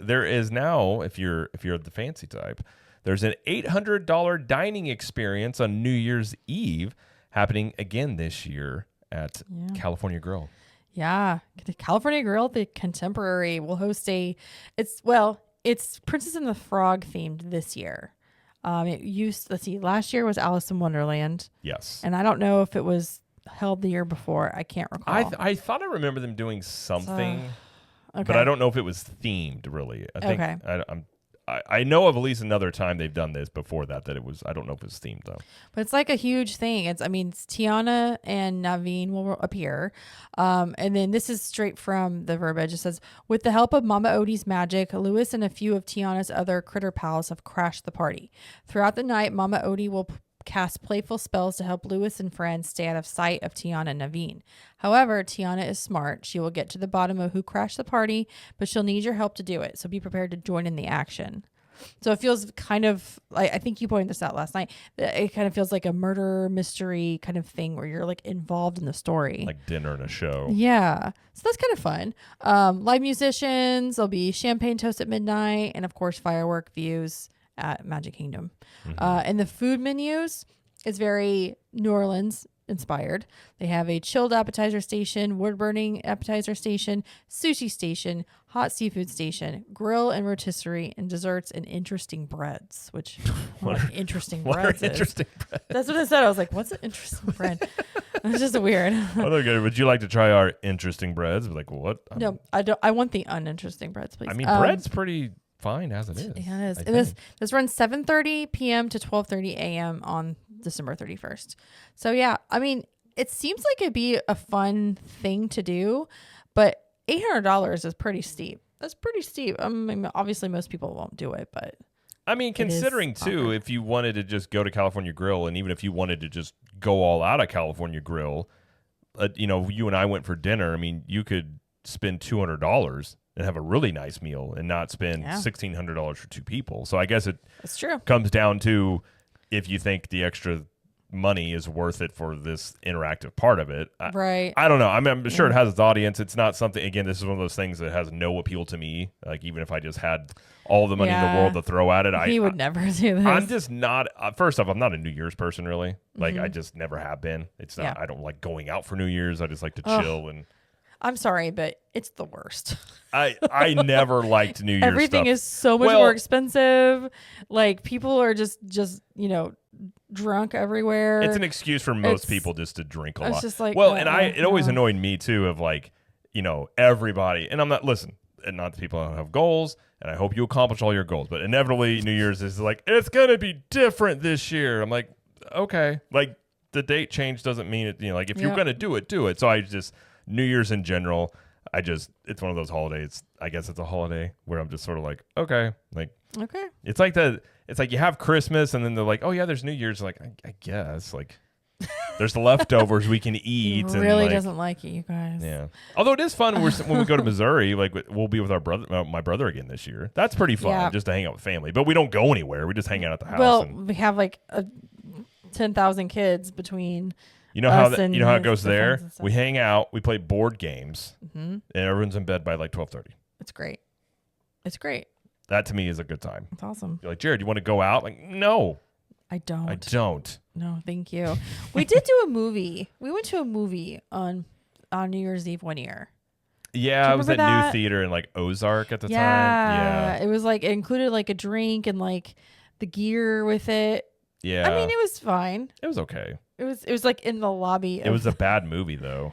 there is now, if you're the fancy type, there's an $800 dining experience on New Year's Eve happening again this year at California Grill. Yeah, the California Grill, the Contemporary, will host it's Princess and the Frog themed this year. Last year was Alice in Wonderland. Yes. And I don't know if it was held the year before. I can't recall. I thought I remember them doing something, okay. but I don't know if it was themed really. I think okay. I know of at least another time they've done this before that it was, I don't know if it was themed though. But it's like a huge thing. It's Tiana and Naveen will appear. And then this is straight from the verbiage. It says, with the help of Mama Odie's magic, Lewis and a few of Tiana's other critter pals have crashed the party. Throughout the night, Mama Odie will cast playful spells to help Lewis and friends stay out of sight of Tiana and Naveen. However, Tiana is smart. She will get to the bottom of who crashed the party, but she'll need your help to do it. So be prepared to join in the action. So it feels kind of like, I think you pointed this out last night, it kind of feels like a murder mystery kind of thing where you're like involved in the story. Like dinner and a show. Yeah. So that's kind of fun. Live musicians, there'll be champagne toast at midnight, and of course firework views at Magic Kingdom. And the food menus is very New Orleans inspired. They have a chilled appetizer station, wood burning appetizer station, sushi station, hot seafood station, grill and rotisserie, and desserts and interesting breads. Which interesting breads? Interesting breads? That's what I said. I was like, "What's an interesting bread?" It's just weird. Okay, would you like to try our interesting breads? Like what? No, I don't. I want the uninteresting breads, please. I mean, bread's pretty fine as it is. Yeah, it is. And this runs 7:30 p.m. to 12:30 a.m. on December 31st. So yeah, I mean, it seems like it'd be a fun thing to do, but $800 is pretty steep. That's pretty steep. I mean, obviously most people won't do it, but I mean, considering too, if you wanted to just go to California Grill, and even if you wanted to just go all out of California Grill, you and I went for dinner. I mean, you could spend $200 and have a really nice meal and not spend $1,600 for two people. So I guess that's true. Comes down to if you think the extra money is worth it for this interactive part of it. Right. I don't know. I'm sure it has its audience. It's not something, again, this is one of those things that has no appeal to me. Like, even if I just had all the money in the world to throw at it, he would never do this. I'm just not, first off, I'm not a New Year's person, really. Like, I just never have been. It's not, I don't like going out for New Year's. I just like to chill and. I'm sorry, but it's the worst. I never liked New Year's Everything stuff. is so much more expensive. Like, people are just drunk everywhere. It's an excuse for most people just to drink a lot. It's just like, it always annoyed me too of like, everybody, and I'm not, listen, and not the people who have goals, and I hope you accomplish all your goals, but inevitably New Year's is like, it's going to be different this year. I'm like, okay. Like, the date change doesn't mean it, like, if you're going to do it, do it. So I just, New Year's in general, it's one of those holidays. I guess it's a holiday where I'm just sort of like, okay. Like, okay. It's like you have Christmas and then they're like, oh yeah, there's New Year's. Like, I guess, like, there's leftovers we can eat. He really doesn't like it, you guys. Yeah. Although it is fun when we go to Missouri, like, we'll be with my brother again this year. That's pretty fun, just to hang out with family. But we don't go anywhere. We just hang out at the house. Well, we have like 10,000 kids between. You know how it goes there? We hang out, we play board games, and everyone's in bed by like 12:30. It's great. It's great. That to me is a good time. It's awesome. You're like, Jared, you want to go out? Like, no. I don't. I don't. No, thank you. We did do a movie. We went to a movie on New Year's Eve one year. Yeah, I was at New Theater in like Ozark at the time. Yeah. It was like, it included like a drink and like the gear with it. Yeah. I mean, it was fine. It was okay. It was like in the lobby. It was a bad movie though.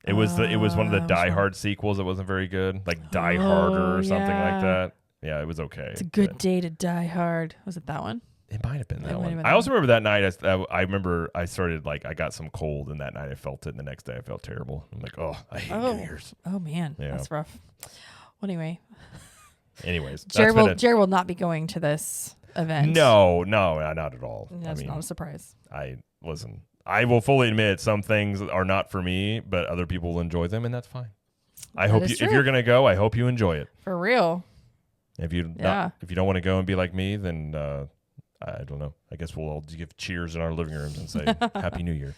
It was one of the Die Hard sequels that wasn't very good, like Die Harder or something like that. Yeah, it was okay. It's a good day to die hard. Was it that one? It might have been that one. I also remember that night. I remember I started I got some cold, and that night I felt it, and the next day I felt terrible. I'm like, oh, I hate New Year's. Oh man, that's rough. Well, anyways, Jared will not be going to this event. No, not at all. That's not a surprise. Listen. I will fully admit some things are not for me, but other people will enjoy them, and that's fine. If you're gonna go, I hope you enjoy it. For real. If you don't want to go and be like me, then I don't know. I guess we'll all give cheers in our living rooms and say Happy New Year.